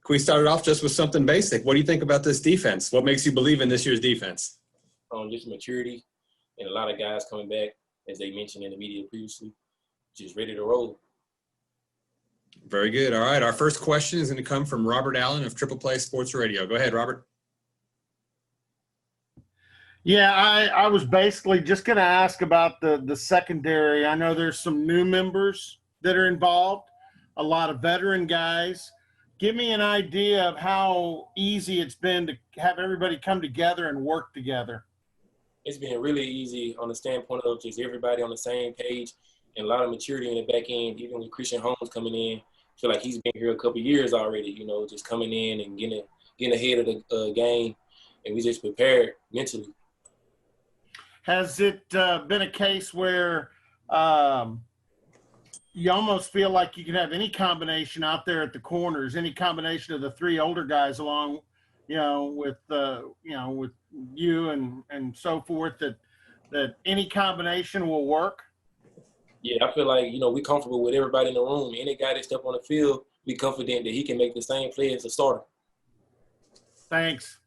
Can we start it off just with something basic? What do you think about this defense? What makes you believe in this year's defense? Just maturity and a lot of guys coming back, as they mentioned in the media previously, just ready to roll. Very good. All right. Our first question is going to come from Robert Allen of Triple Play Sports Radio. Go ahead, Robert. Yeah, I was basically just going to ask about the secondary. I know there's some new members that are involved, a lot of veteran guys. Give me an idea of how easy it's been to have everybody come together and work together. It's been really easy on the standpoint of just everybody on the same page and a lot of maturity in the back end, even with Christian Holmes coming in. I feel like he's been here a couple of years already, just coming in and getting ahead of the game, and we just prepared mentally. Has it been a case where you almost feel like you can have any combination out there at the corners, any combination of the three older guys along, with you and so forth, that any combination will work? Yeah, I feel like, we're comfortable with everybody in the room. Any guy that step on the field, we're confident that he can make the same play as a starter. Thanks.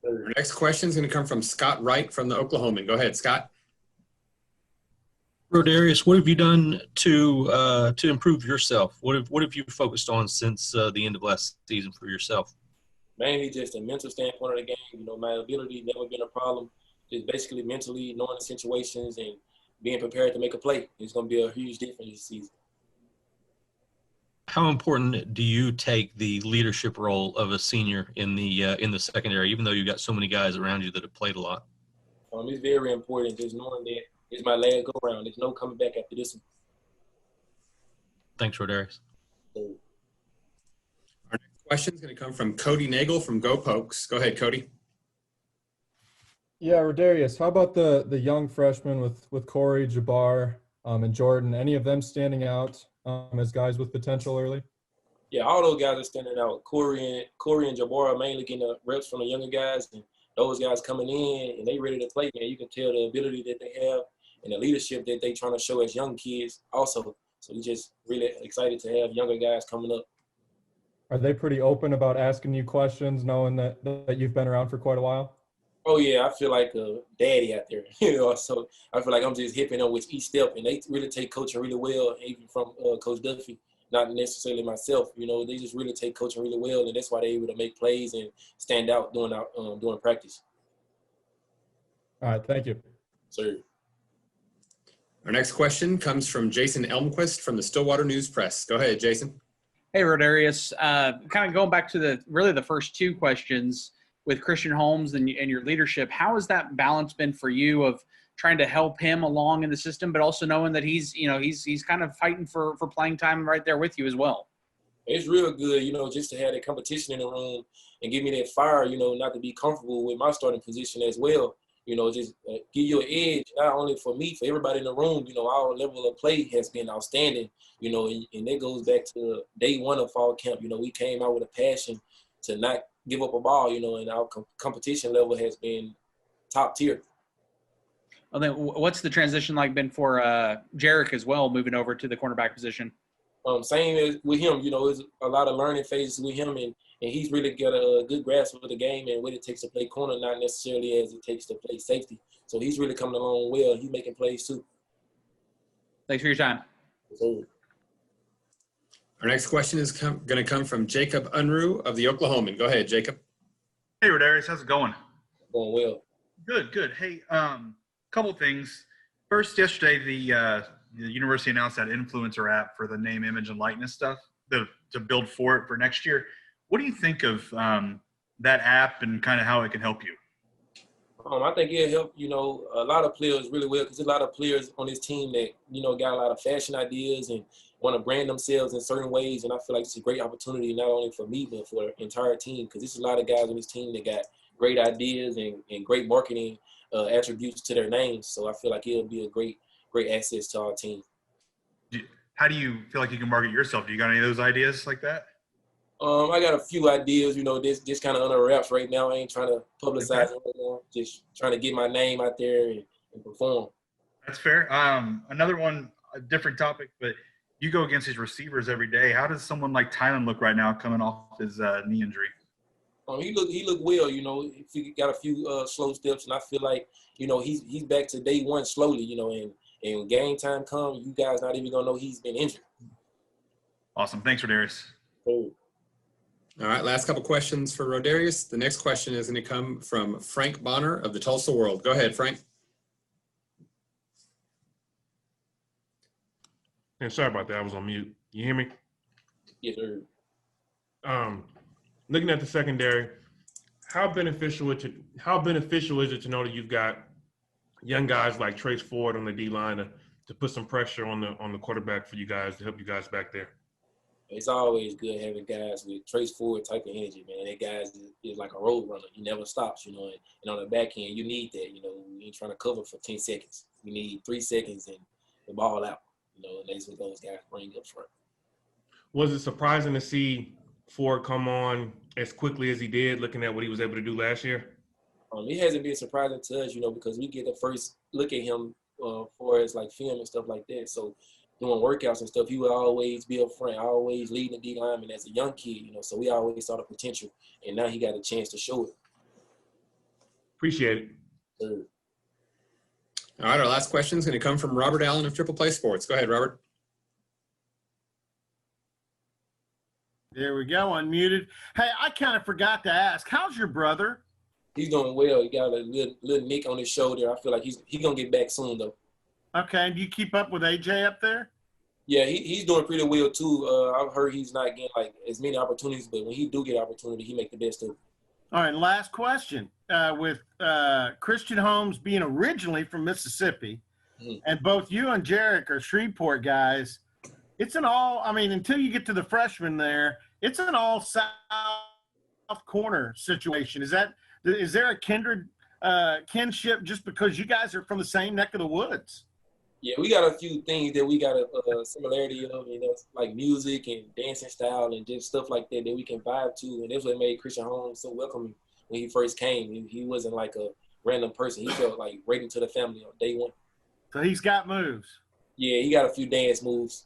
Our next question is going to come from Scott Wright from the Oklahoman. Go ahead, Scott. Rodarius, what have you done to improve yourself? What have you focused on since the end of last season for yourself? Mainly just a mental standpoint of the game. My ability never been a problem. Just basically mentally knowing the situations and being prepared to make a play. It's going to be a huge difference this season. How important do you take the leadership role of a senior in the secondary, even though you've got so many guys around you that have played a lot? It's very important, just knowing that it's my last go-around. There's no coming back after this one. Thanks, Rodarius. Our next question is going to come from Cody Nagel from Go Pokes. Go ahead, Cody. Yeah, Rodarius, how about the young freshmen with Corey, Jabbar, and Jordan? Any of them standing out as guys with potential early? Yeah, all those guys are standing out. Corey and Jabbar are mainly getting the reps from the younger guys, and those guys coming in and they ready to play, man. You can tell the ability that they have and the leadership that they trying to show as young kids also. So we're just really excited to have younger guys coming up. Are they pretty open about asking you questions, knowing that you've been around for quite a while? Oh, yeah, I feel like a daddy out there, so I feel like I'm just hipping them with each step, and they really take coaching really well, even from Coach Duffy, not necessarily myself. They just really take coaching really well, and that's why they're able to make plays and stand out during practice. All right, thank you. Sir. Our next question comes from Jason Elmquist from the Stillwater News Press. Go ahead, Jason. Hey, Rodarius. Kind of going back to the first two questions with Christian Holmes and your leadership, how has that balance been for you of trying to help him along in the system, but also knowing that he's kind of fighting for playing time right there with you as well? It's real good, just to have that competition in the room and give me that fire, not to be comfortable with my starting position as well. Just give you an edge, not only for me, for everybody in the room. Our level of play has been outstanding, and that goes back to day one of fall camp. We came out with a passion to not give up a ball, and our competition level has been top tier. Well, then what's the transition like been for Jarek as well, moving over to the cornerback position? Same as with him, it's a lot of learning phases with him, and he's really got a good grasp of the game and what it takes to play corner, not necessarily as it takes to play safety. So he's really coming along well. He's making plays too. Thanks for your time. Our next question is going to come from Jacob Unruh of the Oklahoman. Go ahead, Jacob. Hey, Rodarius, how's it going? Going well. Good. Hey, couple things. First, yesterday the university announced that influencer app for the name, image, and likeness stuff to build for it for next year. What do you think of that app and kind of how it can help you? I think it'll help, a lot of players really well, because there's a lot of players on this team that, got a lot of fashion ideas and want to brand themselves in certain ways. And I feel like it's a great opportunity, not only for me, but for the entire team, because there's a lot of guys on this team that got great ideas and great marketing attributes to their names. So I feel like it'll be a great asset to our team. How do you feel like you can market yourself? Do you got any of those ideas like that? I got a few ideas, this kind of under wraps right now. I ain't trying to publicize it right now. Just trying to get my name out there and perform. That's fair. Another one, a different topic, but you go against his receivers every day. How does someone like Tylen look right now coming off his knee injury? He looked well. He got a few slow steps, and I feel like he's back to day one slowly. And when game time comes, you guys not even gonna know he's been injured. Awesome. Thanks, Rodarius. Oh. All right, last couple questions for Rodarius. The next question is going to come from Frank Bonner of the Tulsa World. Go ahead, Frank. And sorry about that. I was on mute. You hear me? Yes, sir. Looking at the secondary, how beneficial is it to know that you've got young guys like Trace Ford on the D line to put some pressure on the quarterback for you guys to help you guys back there? It's always good having guys with Trace Ford type of energy, man. That guy is like a road runner. He never stops, and on the back end, you need that. You ain't trying to cover for 10 seconds. You need 3 seconds and the ball out, and that's what those guys bring up front. Was it surprising to see Ford come on as quickly as he did, looking at what he was able to do last year? It hasn't been surprising to us, because we get the first look at him for his like film and stuff like that. So doing workouts and stuff, he would always be up front, always leading the D lineman as a young kid, so we always saw the potential, and now he got a chance to show it. Appreciate it. Sure. All right, our last question is going to come from Robert Allen of Triple Play Sports. Go ahead, Robert. There we go, unmuted. Hey, I kind of forgot to ask, how's your brother? He's doing well. He got a little nick on his shoulder. I feel like he's going to get back soon, though. Okay, and do you keep up with AJ up there? Yeah, he's doing pretty well, too. I've heard he's not getting, as many opportunities, but when he do get opportunity, he make the best of it. All right, and last question. With Christian Holmes being originally from Mississippi, and both you and Jarek are Shreveport guys, it's until you get to the freshman there, it's an all south corner situation. Is there a kindred kinship just because you guys are from the same neck of the woods? Yeah, we got a few things that we got a similarity of, like music and dancing style and just stuff like that we can vibe to. And that's what made Christian Holmes so welcoming when he first came. He wasn't like a random person. He felt like right into the family on day one. So he's got moves. Yeah, he got a few dance moves.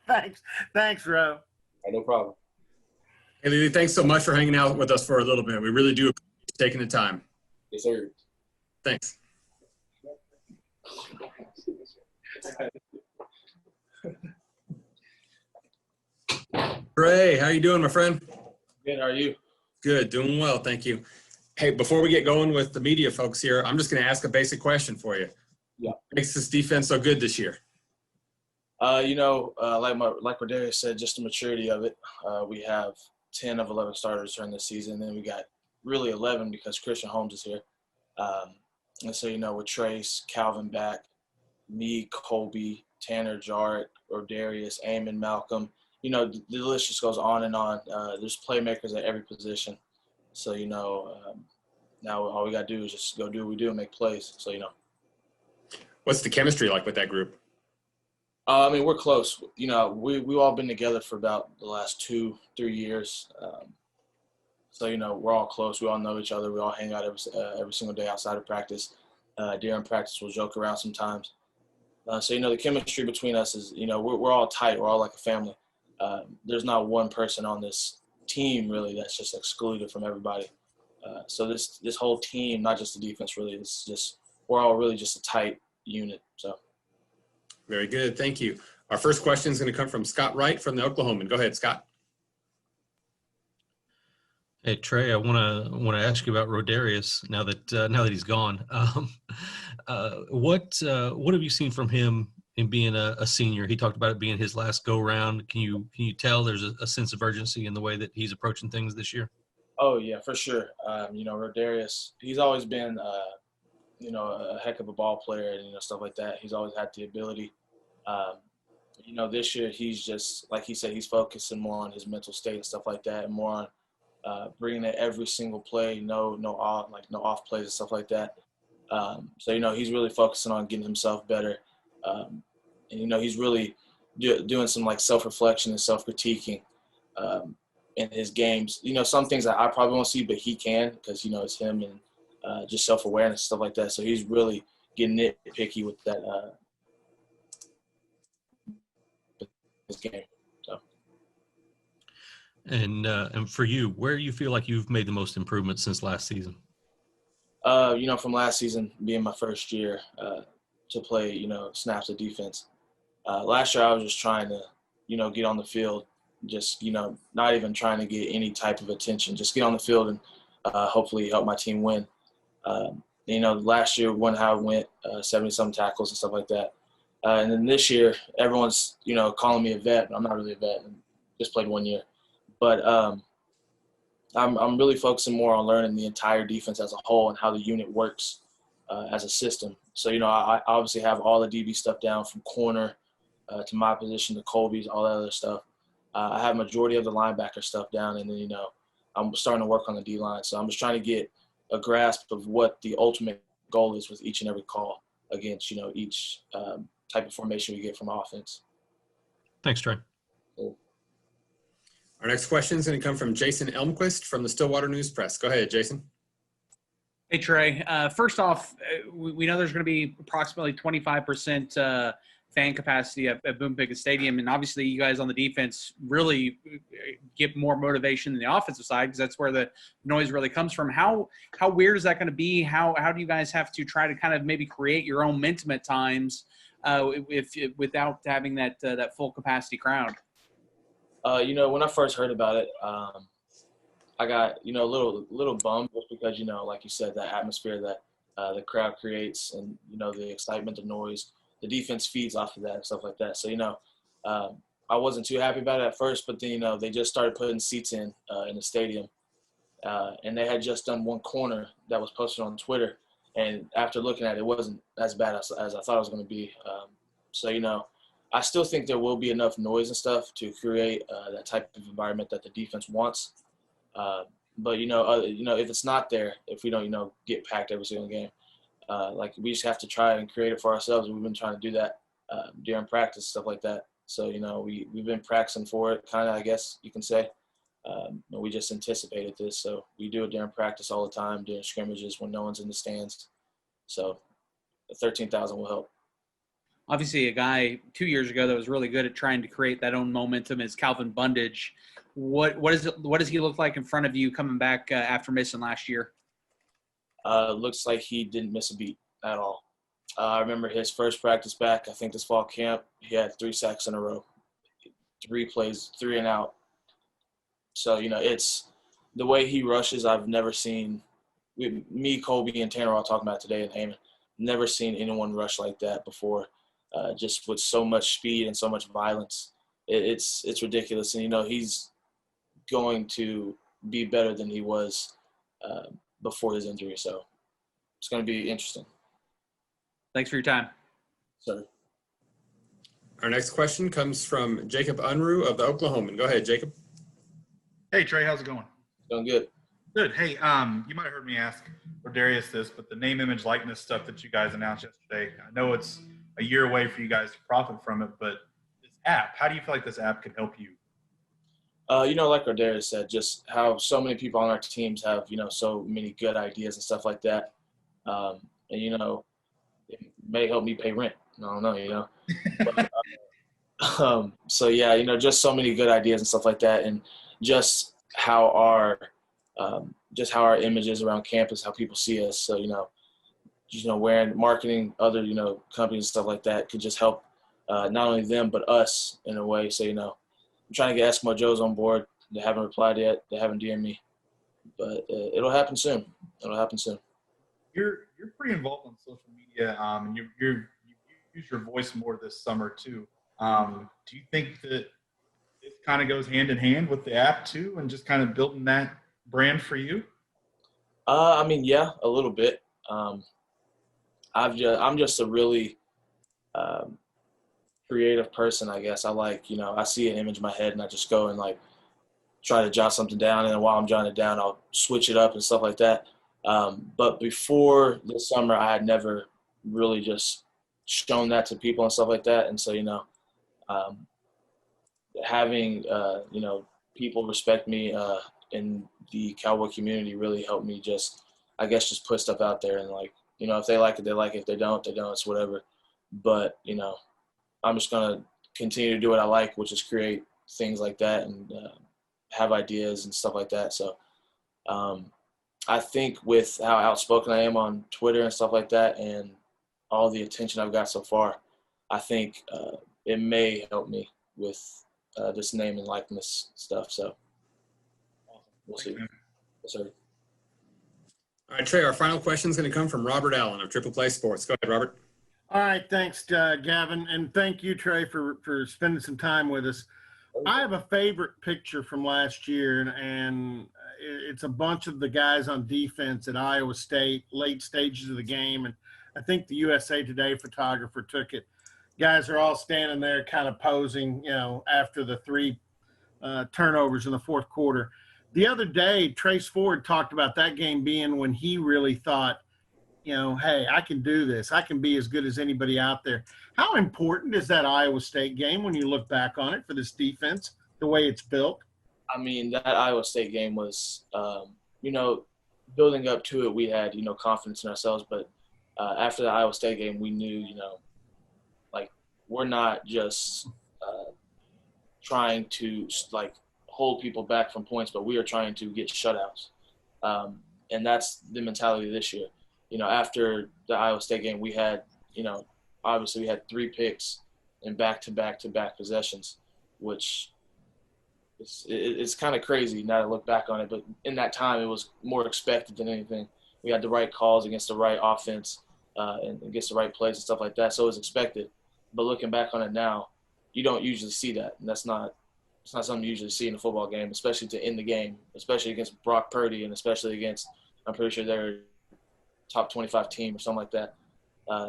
Thanks, Ro. No problem. Hey, Lily, thanks so much for hanging out with us for a little bit. We really do appreciate you taking the time. Yes, sir. Thanks. Ray, how you doing, my friend? Good, how are you? Good, doing well, thank you. Hey, before we get going with the media folks here, I'm just going to ask a basic question for you. Yeah. What makes this defense so good this year? Like Rodarius said, just the maturity of it. We have 10 of 11 starters during the season, and then we got really 11 because Christian Holmes is here. And so, with Trace, Calvin back, me, Colby, Tanner, Jarek, Rodarius, Eamon, Malcolm, the list just goes on and on. There's playmakers at every position. So, now all we got to do is just go do what we do and make plays. So, What's the chemistry like with that group? We're close. We've all been together for about the last 2-3 years. So, we're all close. We all know each other. We all hang out every single day outside of practice. During practice, we'll joke around sometimes. So, the chemistry between us is, we're all tight. We're all like a family. There's not one person on this team, really, that's just excluded from everybody. So this whole team, not just the defense, really, we're all really just a tight unit. So. Very good. Thank you. Our first question is going to come from Scott Wright from the Oklahoman. Go ahead, Scott. Hey Trey, I want to ask you about Rodarius now that he's gone. What have you seen from him in being a senior? He talked about it being his last go round. Can you tell there's a sense of urgency in the way that he's approaching things this year? Oh yeah, for sure. Rodarius, he's always been a heck of a ball player and stuff like that. He's always had the ability. This year he's just, like he said, he's focusing more on his mental state and stuff like that, and more on bringing it every single play, no off plays and stuff like that. So he's really focusing on getting himself better, and he's really doing some self-reflection and self-critiquing in his games. Some things that I probably won't see, but he can, because it's him, and just self-awareness, stuff like that. So he's really getting nitpicky with that his game. So. And for you, where do you feel like you've made the most improvement since last season? From last season being my first year to play, snaps of defense. Last year I was just trying to, get on the field, just, not even trying to get any type of attention, just get on the field and hopefully help my team win. Last year when how it went, 70-some tackles and stuff like that. And then this year, everyone's, calling me a vet, but I'm not really a vet. I just played 1 year. But I'm really focusing more on learning the entire defense as a whole and how the unit works as a system. So, I obviously have all the DB stuff down from corner to my position to Colby's, all that other stuff. I have majority of the linebacker stuff down, and then, I'm starting to work on the D-line. So I'm just trying to get a grasp of what the ultimate goal is with each and every call against, each type of formation we get from offense. Thanks, Trey. Cool. Our next question is going to come from Jason Elmquist from the Stillwater News Press. Go ahead, Jason. Hey, Trey. First off, we know there's going to be approximately 25% fan capacity at Boone Pickens Stadium, and obviously you guys on the defense really get more motivation than the offensive side because that's where the noise really comes from. How weird is that going to be? How do you guys have to try to kind of maybe create your own momentum at times without having that full capacity crowd? When I first heard about it, I got, a little bummed just because, like you said, that atmosphere that the crowd creates and, the excitement, the noise, the defense feeds off of that and stuff like that. So, I wasn't too happy about it at first, but then, they just started putting seats in the stadium. And they had just done one corner that was posted on Twitter. And after looking at it, it wasn't as bad as I thought it was going to be. So, I still think there will be enough noise and stuff to create that type of environment that the defense wants. But if it's not there, if we don't, get packed every single game, we just have to try and create it for ourselves. We've been trying to do that during practice, stuff like that. So, we've been practicing for it, kind of, I guess you can say. We just anticipated this, so we do it during practice all the time, during scrimmages when no one's in the stands. So, the 13,000 will help. Obviously, a guy 2 years ago that was really good at trying to create that own momentum is Calvin Bundage. What does he look like in front of you coming back after missing last year? Looks like he didn't miss a beat at all. I remember his first practice back, I think this fall camp, he had 3 sacks in a row, 3 plays, 3 and out. So, it's the way he rushes I've never seen. Me, Colby, and Tanner all talking about today and Eamon, never seen anyone rush like that before. Just with so much speed and so much violence. It's ridiculous. And, he's going to be better than he was before his injury. So it's going to be interesting. Thanks for your time. Sorry. Our next question comes from Jacob Unruh of the Oklahoman. Go ahead, Jacob. Hey, Trey, how's it going? Doing good. Good. Hey, you might have heard me ask Rodarius this, but the name, image, likeness stuff that you guys announced yesterday, I know it's a year away for you guys to profit from it, but this app, how do you feel like this app can help you? Like Rodarius said, just how so many people on our teams have, so many good ideas and stuff like that. And, it may help me pay rent. I don't know, But, so, yeah, just so many good ideas and stuff like that. And just how our images around campus, how people see us. So, wearing marketing, other, companies and stuff like that could just help not only them, but us in a way. So, I'm trying to get Eskimo Joe's on board. They haven't replied yet. They haven't DM'd me. But it'll happen soon. You're pretty involved on social media, and you use your voice more this summer too. Do you think that it kind of goes hand in hand with the app too, and just kind of building that brand for you? Yeah, a little bit. I'm just a really creative person, I guess. I like, I see an image in my head and I just go and try to jot something down, and then while I'm jotting it down, I'll switch it up and stuff like that. But before this summer, I had never really just shown that to people and stuff like that. And so, having, people respect me in the Cowboy community really helped me just put stuff out there. And if they like it, they like it. If they don't, they don't. It's whatever. But, I'm just going to continue to do what I like, which is create things like that and have ideas and stuff like that. So I think with how outspoken I am on Twitter and stuff like that and all the attention I've got so far, I think it may help me with this name and likeness stuff. So we'll see. Yes, sir. All right, Trey, our final question is going to come from Robert Allen of Triple Play Sports. Go ahead, Robert. All right, thanks, Gavin, and thank you, Trey, for spending some time with us. I have a favorite picture from last year, and it's a bunch of the guys on defense at Iowa State, late stages of the game, and I think the USA Today photographer took it. Guys are all standing there kind of posing, after the 3 turnovers in the fourth quarter. The other day, Trace Ford talked about that game being when he really thought, hey, I can do this. I can be as good as anybody out there. How important is that Iowa State game when you look back on it for this defense, the way it's built? I mean, that Iowa State game was, building up to it, we had, confidence in ourselves. But after the Iowa State game, we knew, we're not just trying to, hold people back from points, but we are trying to get shutouts. And that's the mentality this year. After the Iowa State game, we had, obviously we had 3 picks in back-to-back-to-back possessions, which it's kind of crazy now to look back on it. But in that time, it was more expected than anything. We had the right calls against the right offense and against the right plays and stuff like that, so it was expected. But looking back on it now, you don't usually see that, and it's not something you usually see in a football game, especially to end the game, especially against Brock Purdy and especially against, I'm pretty sure they're top 25 team or something like that.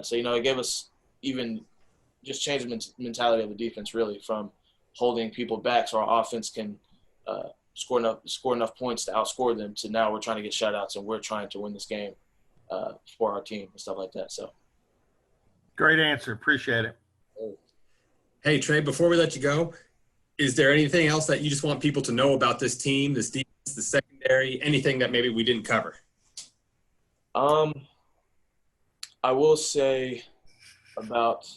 So, it gave us even just changed the mentality of the defense really from holding people back so our offense can score enough points to outscore them to now we're trying to get shutouts and we're trying to win this game for our team and stuff like that. So, great answer. Appreciate it. Hey, Trey, before we let you go, is there anything else that you just want people to know about this team, this defense, the secondary, anything that maybe we didn't cover? I will say about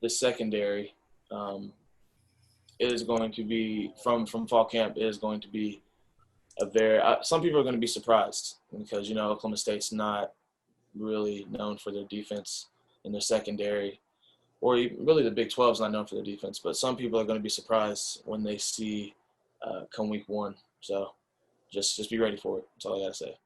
the secondary, it is going to be from fall camp. It is going to be a very. Some people are going to be surprised because Oklahoma State's not really known for their defense in their secondary, or even, really the Big 12 is not known for their defense. But some people are going to be surprised when they see come week 1. So just be ready for it. That's all I got to say.